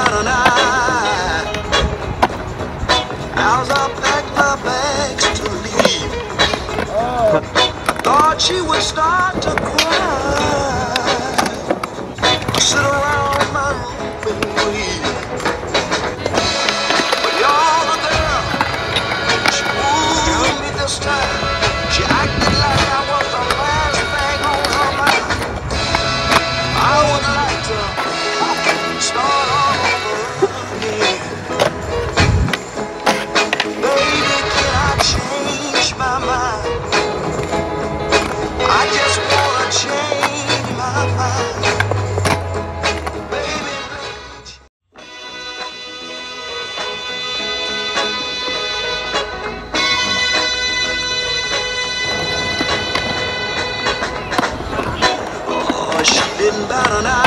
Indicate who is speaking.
Speaker 1: bat an eye as I packed my bags to leave. Thought she would start to cry, sit around my room and weep. But you're the girl, she moved me this time. She acted like I was the last thing on her mind. I would like to start all over again. Baby, can I change my mind? I just wanna change my mind. Baby, oh, she didn't bat an eye